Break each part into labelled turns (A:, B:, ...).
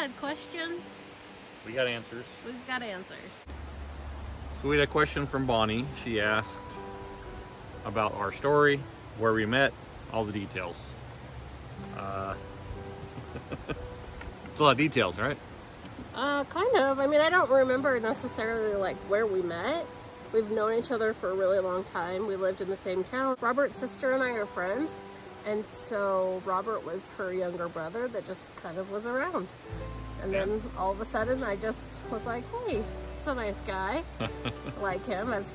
A: had questions.
B: We got answers.
A: We've got answers.
B: So we had a question from Bonnie. She asked about our story, where we met, all the details. It's a lot of details, right?
A: Kind of. I mean, I don't remember necessarily like where we met. We've known each other for a really long time. We lived in the same town. Robert's sister and I are friends. And so Robert was her younger brother that just kind of was around. And then all of a sudden I just was like, hey, it's a nice guy. Like him as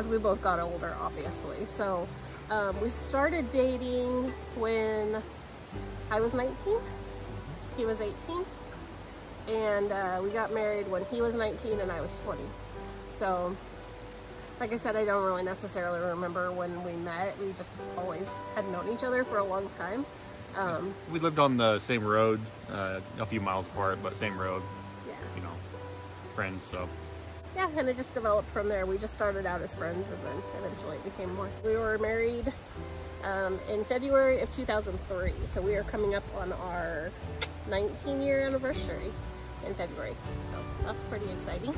A: we both got older, obviously. So we started dating when I was 19, he was 18. And we got married when he was 19 and I was 20. So, like I said, I don't really necessarily remember when we met. We just always had known each other for a long time.
B: We lived on the same road, a few miles apart, but same road.
A: Yeah.
B: You know, friends, so.
A: Yeah, and it just developed from there. We just started out as friends and then eventually it became more. We were married in February of 2003. So we are coming up on our 19-year anniversary in February, so that's pretty exciting.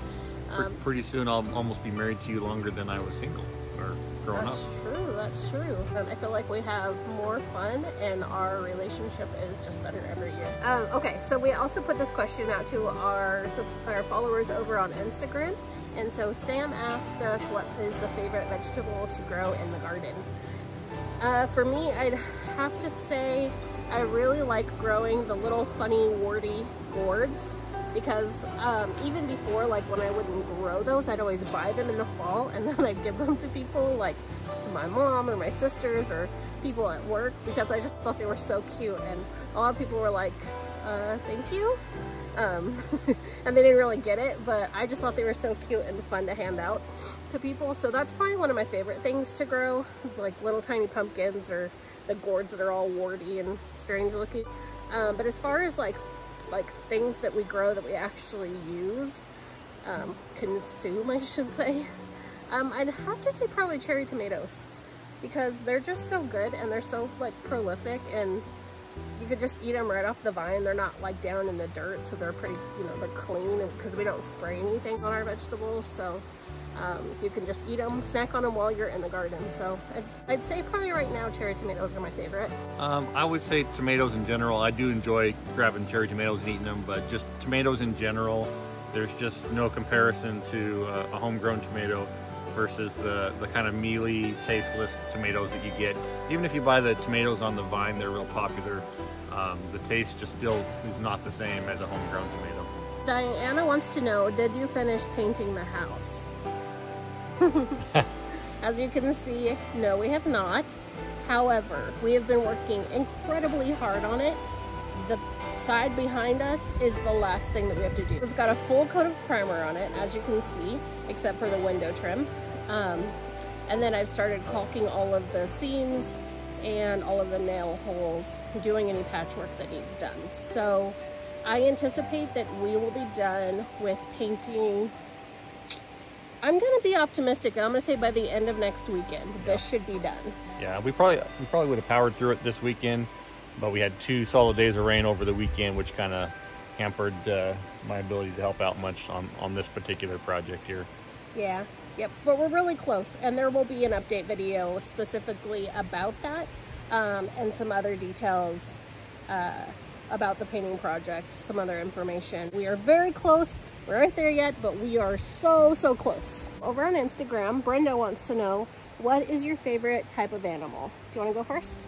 B: Pretty soon I'll almost be married to you longer than I was single or growing up.
A: That's true. I feel like we have more fun and our relationship is just better every year. Okay, so we also put this question out to our followers over on Instagram, and so Sam asked us what is the favorite vegetable to grow in the garden. For me, I'd have to say I really like growing the little funny warty gourds, because even before, like when I wouldn't grow those, I'd always buy them in the fall and then I'd give them to people, like to my mom or my sisters or people at work, because I just thought they were so cute, and a lot of people were like, thank you. And they didn't really get it, but I just thought they were so cute and fun to hand out to people. So that's probably one of my favorite things to grow, like little tiny pumpkins or the gourds that are all warty and strange looking. But as far as like things that we grow that we actually use, consume, I should say, I'd have to say probably cherry tomatoes, because they're just so good and they're so like prolific, and you could just eat them right off the vine. They're not like down in the dirt, so they're pretty, they're clean, because we don't spray anything on our vegetables. So you can just eat them, snack on them while you're in the garden. So I'd say probably right now cherry tomatoes are my favorite. I
B: would say tomatoes in general. I do enjoy grabbing cherry tomatoes and eating them, but just tomatoes in general, there's just no comparison to a homegrown tomato versus the kind of mealy, tasteless tomatoes that you get. Even if you buy the tomatoes on the vine, they're real popular. The taste just still is not the same as a homegrown tomato.
A: Diana wants to know, did you finish painting the house? As you can see, no, we have not. However, we have been working incredibly hard on it. The side behind us is the last thing that we have to do. It's got a full coat of primer on it, as you can see, except for the window trim. And then I've started caulking all of the seams and all of the nail holes, doing any patchwork that needs done. So I anticipate that we will be done with painting. I'm gonna be optimistic, and I'm gonna say by the end of next weekend, this should be done. Yeah,
B: we probably would have powered through it this weekend, but we had 2 solid days of rain over the weekend, which kind of hampered my ability to help out much on this particular project here.
A: Yeah, yep, but we're really close, and there will be an update video specifically about that, and some other details about the painting project, some other information. We are very close. We aren't there yet, but we are so close. Over on Instagram, Brenda wants to know, what is your favorite type of animal? Do you want to go first?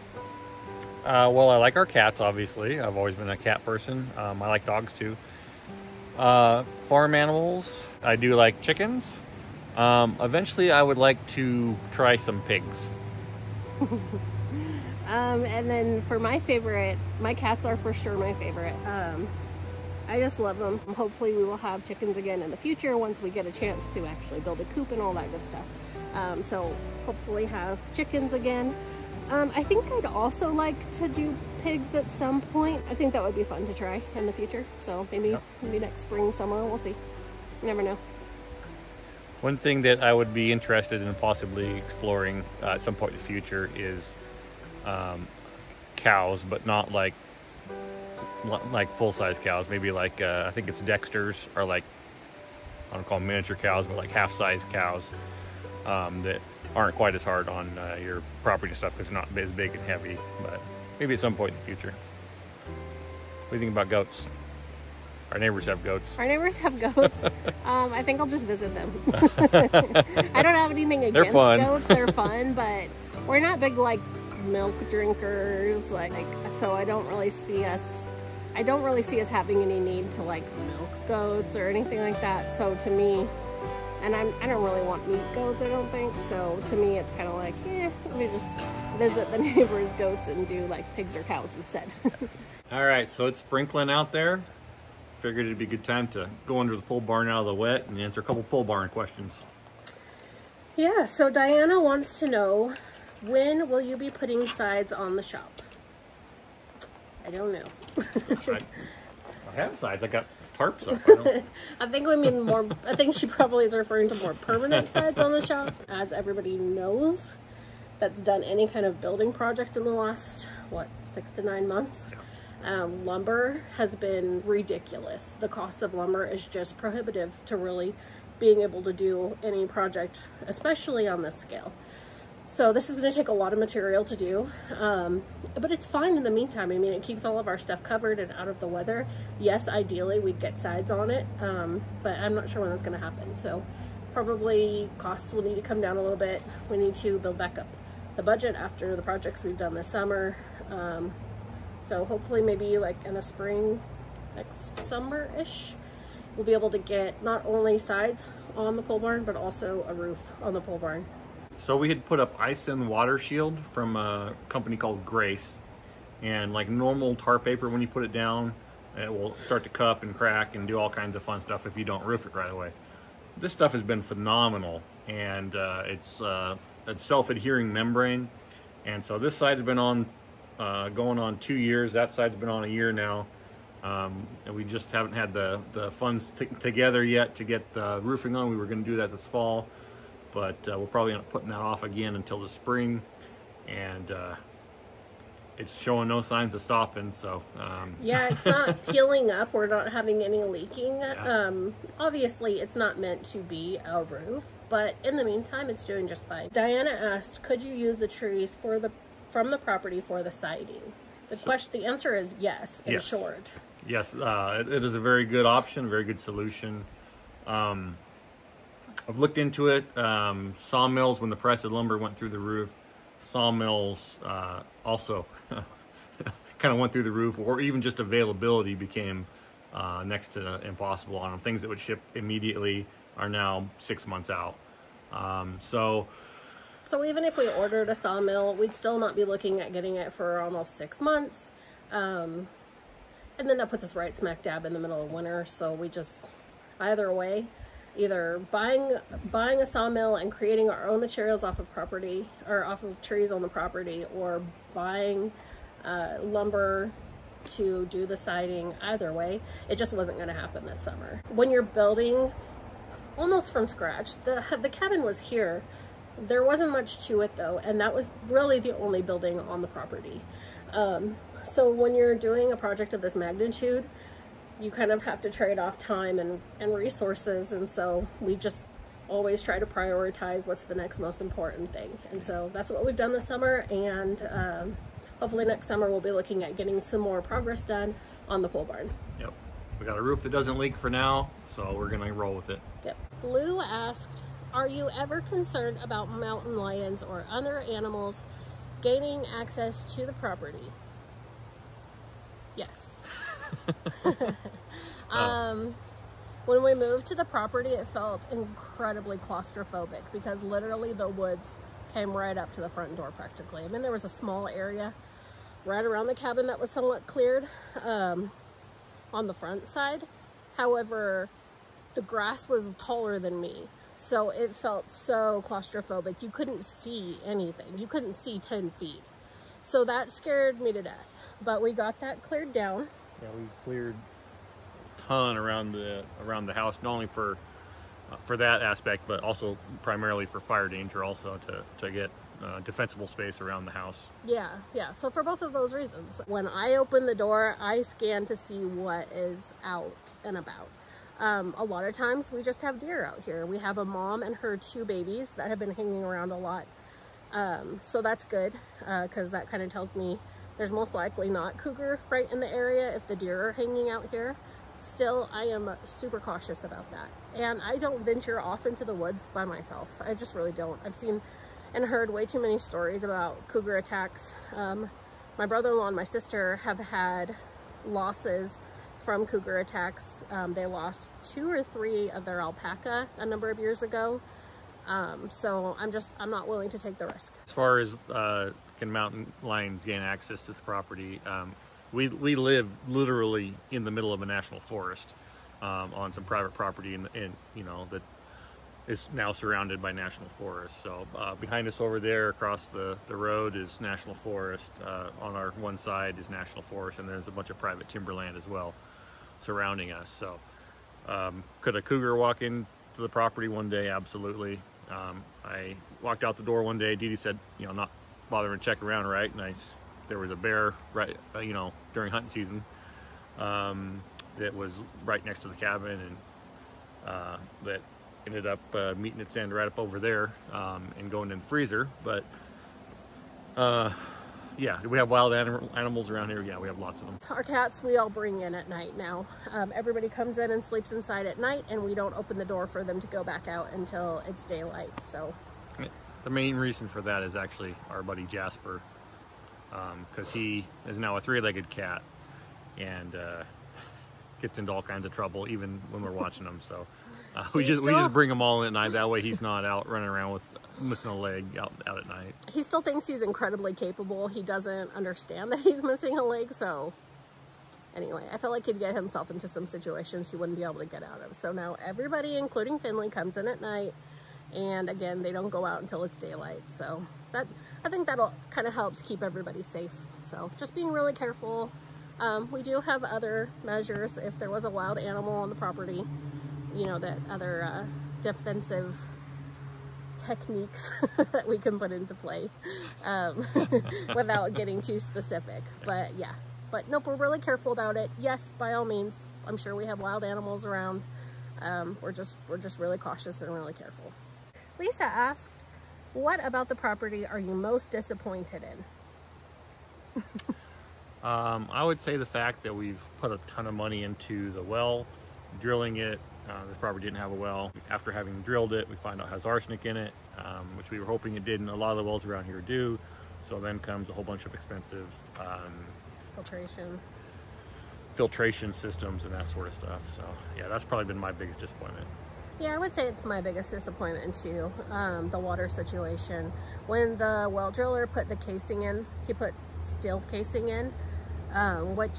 B: Well, I like our cats, obviously. I've always been a cat person. I like dogs too. Farm animals, I do like chickens. Eventually, I would like to try some pigs.
A: And then for my favorite, my cats are for sure my favorite. I just love them. Hopefully we will have chickens again in the future once we get a chance to actually build a coop and all that good stuff. So hopefully have chickens again. I think I'd also like to do pigs at some point. I think that would be fun to try in the future. So maybe next spring, summer, we'll see. You never know.
B: One thing that I would be interested in possibly exploring at some point in the future is cows, but not like like full-size cows. Maybe like I think it's Dexter's, or like, I don't call them miniature cows, but like half-size cows that aren't quite as hard on your property stuff because they're not as big and heavy. But maybe at some point in the future. What do you think about goats? Our neighbors have goats.
A: Our neighbors have goats. I think I'll just visit them. I don't have anything against goats. They're fun, but we're not big like milk drinkers. Like, so I don't really see us having any need to like milk goats or anything like that. So to me, and I don't really want meat goats, I don't think. So to me, it's kind of like, we just visit the neighbors' goats and do like pigs or cows instead.
B: All right, so it's sprinkling out there. Figured it'd be a good time to go under the pole barn out of the wet and answer a couple pole barn questions.
A: Yeah, so Diana wants to know, when will you be putting sides on the shop? I don't know.
B: I have sides. I got tarps up.
A: I think we mean more. I think she probably is referring to more permanent sides on the shop. As everybody knows, that's done any kind of building project in the last, what, 6 to 9 months. Yeah. Lumber has been ridiculous. The cost of lumber is just prohibitive to really being able to do any project, especially on this scale. So this is going to take a lot of material to do, but it's fine in the meantime. I mean, it keeps all of our stuff covered and out of the weather. Yes, ideally we'd get sides on it, but I'm not sure when that's going to happen. So probably costs will need to come down a little bit. We need to build back up the budget after the projects we've done this summer. So hopefully maybe like in the spring, next summer-ish, we'll be able to get not only sides on the pole barn, but also a roof on the pole barn.
B: So we had put up ice and water shield from a company called Grace. And like normal tar paper, when you put it down, it will start to cup and crack and do all kinds of fun stuff if you don't roof it right away. This stuff has been phenomenal, and it's self-adhering membrane. And so this side's been on going on 2 years. That side's been on a year now, and we just haven't had the funds together yet to get the roofing on. We were going to do that this fall, but we'll probably end up putting that off again until the spring, and it's showing no signs of stopping. So
A: yeah, it's not peeling up. We're not having any leaking.
B: Yeah.
A: Obviously it's not meant to be a roof, but in the meantime it's doing just fine. Diana asked, could you use the trees from the property for the siding? The answer is yes, in short.
B: Yes, it is a very good option, a very good solution. I've looked into it. Sawmills, when the price of lumber went through the roof, sawmills also kind of went through the roof, or even just availability became next to impossible on them. Things that would ship immediately are now 6 months out.
A: So even if we ordered a sawmill, we'd still not be looking at getting it for almost 6 months. And then that puts us right smack dab in the middle of winter. So we just, either way, either buying a sawmill and creating our own materials off of property, or off of trees on the property, or buying lumber to do the siding. Either way, it just wasn't going to happen this summer. When you're building almost from scratch, the cabin was here. There wasn't much to it though, and that was really the only building on the property. So when you're doing a project of this magnitude, you kind of have to trade off time and resources, and so we just always try to prioritize what's the next most important thing. And so that's what we've done this summer, and hopefully next summer we'll be looking at getting some more progress done on the pole barn.
B: Yep, we got a roof that doesn't leak for now, so we're gonna roll with it.
A: Yep. Lou asked, are you ever concerned about mountain lions or other animals gaining access to the property? Yes. When we moved to the property, it felt incredibly claustrophobic because literally the woods came right up to the front door practically. I mean, there was a small area right around the cabin that was somewhat cleared on the front side. However, the grass was taller than me, so it felt so claustrophobic. You couldn't see anything. You couldn't see 10 feet. So that scared me to death. But we got that cleared down.
B: Yeah, we cleared a ton around the house, not only for that aspect, but also primarily for fire danger, also to get defensible space around the house.
A: Yeah, yeah. So for both of those reasons, when I open the door, I scan to see what is out and about. A lot of times we just have deer out here. We have a mom and her 2 babies that have been hanging around a lot. So that's good, because that kind of tells me there's most likely not cougar right in the area if the deer are hanging out here. Still, I am super cautious about that. And I don't venture off into the woods by myself. I just really don't. I've seen and heard way too many stories about cougar attacks. My brother-in-law and my sister have had losses from cougar attacks. They lost 2 or 3 of their alpaca a number of years ago. So I'm not willing to take the risk.
B: As far as can mountain lions gain access to the property, we live literally in the middle of a national forest, on some private property, and you know, that is now surrounded by national forest. So behind us over there across the road is national forest. On our one side is national forest, and there's a bunch of private timberland as well surrounding us. So could a cougar walk into the property one day? Absolutely. I walked out the door one day. Dee Dee said, you know, not bothering to check around, right? And there was a bear right, you know, during hunting season, that was right next to the cabin, and that ended up meeting its end right up over there, and going in the freezer. But yeah, do we have wild animals around here? Yeah, we have lots of them.
A: Our cats we all bring in at night now. Everybody comes in and sleeps inside at night, and we don't open the door for them to go back out until it's daylight. So
B: the main reason for that is actually our buddy Jasper, because he is now a 3-legged cat, and gets into all kinds of trouble even when we're watching him. So we just bring him all in at night. That way he's not out running around with missing a leg out at night. He
A: still thinks he's incredibly capable. He doesn't understand that he's missing a leg. So anyway, I feel like he'd get himself into some situations he wouldn't be able to get out of. So now everybody, including Finley, comes in at night. And again, they don't go out until it's daylight. So I think that'll kind of helps keep everybody safe. So just being really careful. We do have other measures if there was a wild animal on the property, you know, that other defensive techniques that we can put into play, without getting too specific. But yeah, but nope, we're really careful about it. Yes, by all means, I'm sure we have wild animals around. We're just really cautious and really careful. Lisa asked, what about the property are you most disappointed in?
B: I would say the fact that we've put a ton of money into the well, drilling it. The property didn't have a well. After having drilled it, we find out it has arsenic in it, which we were hoping it didn't. A lot of the wells around here do. So then comes a whole bunch of expensive filtration systems and that sort of stuff. So yeah, that's probably been my biggest disappointment.
A: Yeah, I would say it's my biggest disappointment too, the water situation. When the well driller put the casing in, he put steel casing in, which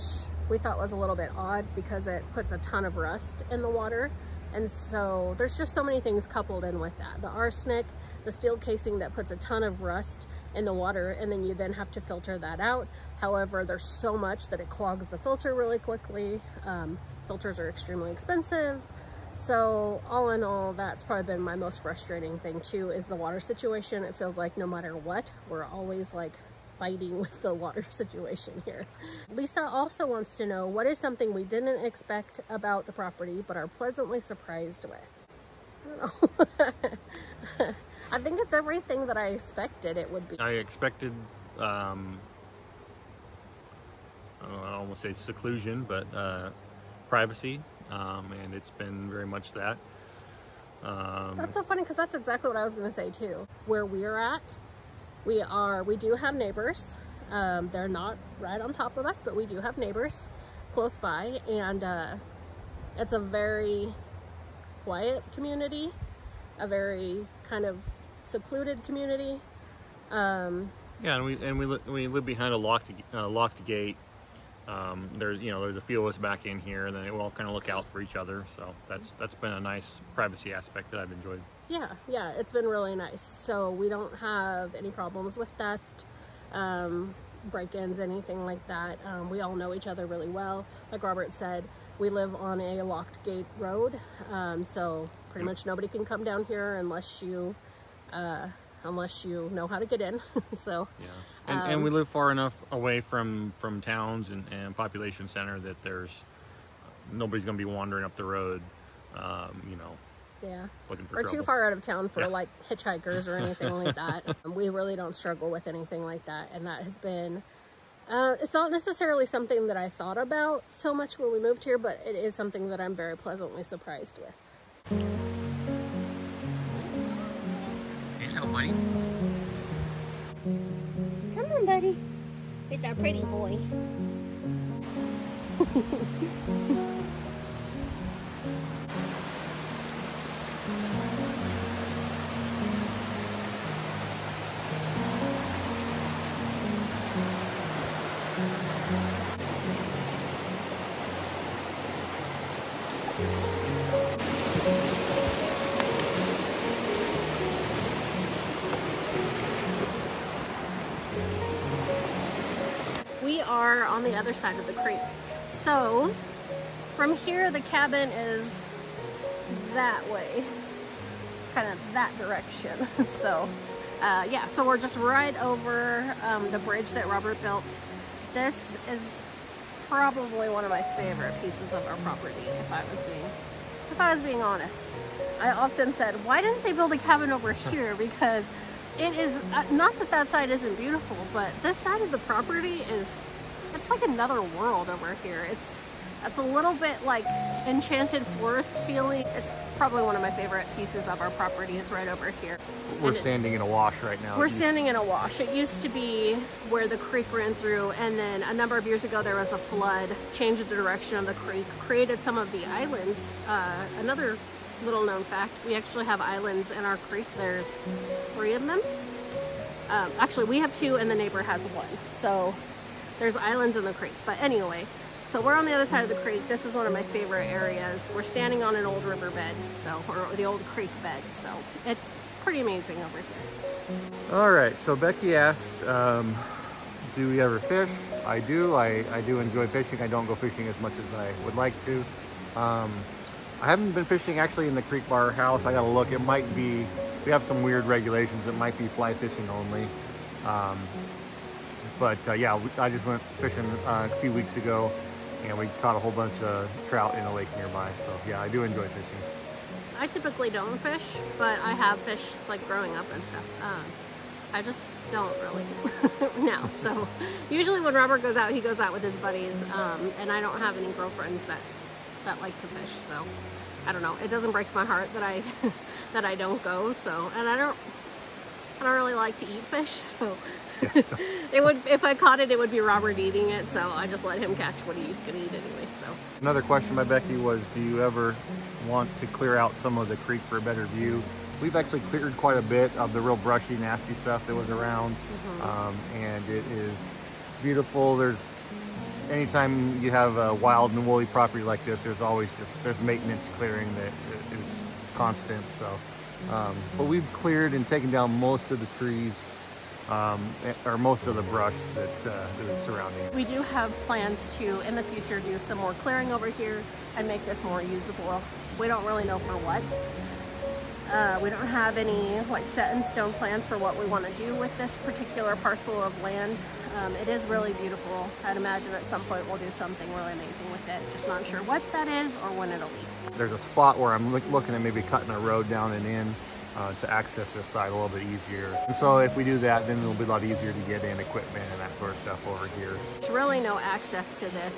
A: we thought was a little bit odd because it puts a ton of rust in the water. And so there's just so many things coupled in with that. The arsenic, the steel casing that puts a ton of rust in the water, and then you then have to filter that out. However, there's so much that it clogs the filter really quickly. Filters are extremely expensive. So all in all, that's probably been my most frustrating thing too, is the water situation. It feels like no matter what, we're always like fighting with the water situation here. Lisa also wants to know, what is something we didn't expect about the property but are pleasantly surprised with? I don't know. I think it's everything that I expected it would be.
B: I expected, I almost say seclusion, but privacy, and it's been very much that.
A: That's so funny because that's exactly what I was going to say too. Where we're at, we do have neighbors. They're not right on top of us, but we do have neighbors close by, and it's a very quiet community, a very kind of secluded community.
B: Yeah, and we live behind a locked gate. There's a few of us back in here, and then we all kind of look out for each other. So that's been a nice privacy aspect that I've enjoyed.
A: Yeah, it's been really nice. So we don't have any problems with theft, break-ins, anything like that. We all know each other really well. Like Robert said, we live on a locked gate road, so pretty much nobody can come down here unless you unless you know how to get in. So
B: yeah, and we live far enough away from towns and population center that there's nobody's gonna be wandering up the road, you know.
A: Yeah,
B: looking for
A: or
B: trouble.
A: too far out of town for like hitchhikers or anything like that. We really don't struggle with anything like that, and that has been it's not necessarily something that I thought about so much when we moved here, but it is something that I'm very pleasantly surprised with.
B: Hello, buddy.
A: Come on, buddy. It's our pretty boy. We are on the other side of the creek. So from here, the cabin is that way, kind of that direction. So yeah, so we're just right over the bridge that Robert built. This is probably one of my favorite pieces of our property, if I was being honest. I often said, why didn't they build a cabin over here? Because it is, not that that side isn't beautiful, but this side of the property is, it's like another world over here. It's a little bit like enchanted forest feeling. It's probably one of my favorite pieces of our property is right over here.
B: We're standing in a wash right now.
A: We're standing in a wash. It used to be where the creek ran through, and then a number of years ago there was a flood, changed the direction of the creek, created some of the islands. Another little known fact, we actually have islands in our creek. There's 3 of them. Actually, we have 2 and the neighbor has 1. So there's islands in the creek. But anyway, so we're on the other side of the creek. This is one of my favorite areas. We're standing on an old riverbed, or the old creek bed. So it's pretty amazing over here.
B: All right, so Becky asked, do we ever fish? I do. I do enjoy fishing. I don't go fishing as much as I would like to. I haven't been fishing actually in the creek bar house. I gotta look. It might be, we have some weird regulations. It might be fly fishing only. Yeah, I just went fishing a few weeks ago, and we caught a whole bunch of trout in a lake nearby. So yeah, I do enjoy fishing.
A: I typically don't fish, but I have fished like growing up and stuff. I just don't really now. So usually when Robert goes out, he goes out with his buddies, and I don't have any girlfriends that like to fish. So I don't know. It doesn't break my heart that I that I don't go. So, and I don't really like to eat fish. So it would, if I caught it, it would be Robert eating it. So I just let him catch what he's gonna eat anyway. So
B: another question by Becky was, do you ever want to clear out some of the creek for a better view? We've actually cleared quite a bit of the real brushy, nasty stuff that was around, and it is beautiful. There's, anytime you have a wild and woolly property like this, there's always there's maintenance clearing that is constant. So, but we've cleared and taken down most of the trees, or most of the brush that is surrounding it.
A: We do have plans to, in the future, do some more clearing over here and make this more usable. We don't really know for what. We don't have any like set in stone plans for what we want to do with this particular parcel of land. It is really beautiful. I'd imagine at some point we'll do something really amazing with it. Just not sure what that is or when it'll be.
B: There's a spot where I'm looking at maybe cutting a road down and in to access this side a little bit easier. And so if we do that, then it'll be a lot easier to get in equipment and that sort of stuff over here.
A: There's really no access to this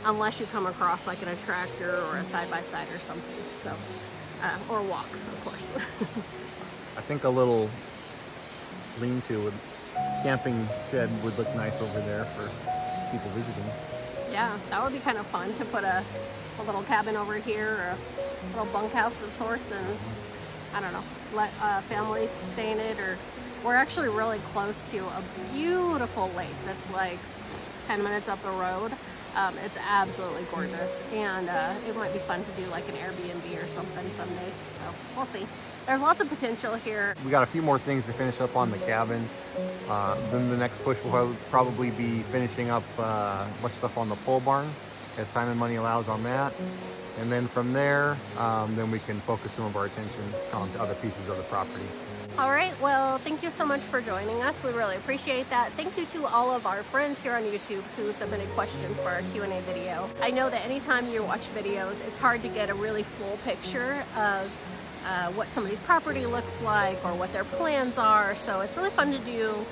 A: unless you come across like in a tractor or a side-by-side or something. So, or walk, of course.
B: I think a little lean-to camping shed would look nice over there for people visiting.
A: Yeah, that would be kind of fun to put a little cabin over here, or a little bunkhouse of sorts, and I don't know, let family stay in it. Or we're actually really close to a beautiful lake that's like 10 minutes up the road. It's absolutely gorgeous, and it might be fun to do like an Airbnb or something someday. So we'll see. There's lots of potential here.
B: We got a few more things to finish up on the cabin. Then the next push will probably be finishing up much stuff on the pole barn, as time and money allows on that. And then from there, then we can focus some of our attention on other pieces of the property.
A: All right, well, thank you so much for joining us. We really appreciate that. Thank you to all of our friends here on YouTube who submitted questions for our Q&A video. I know that anytime you watch videos, it's hard to get a really full picture of what somebody's property looks like or what their plans are. So it's really fun to do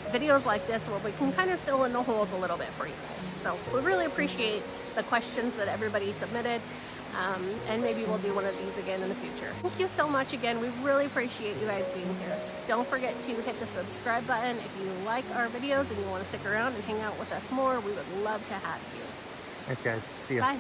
A: videos like this where we can kind of fill in the holes a little bit for you guys. So we really appreciate the questions that everybody submitted. And maybe we'll do one of these again in the future. Thank you so much again. We really appreciate you guys being here. Don't forget to hit the subscribe button if you like our videos and you want to stick around and hang out with us more. We would love to have you.
B: Thanks, guys. See ya.
A: Bye.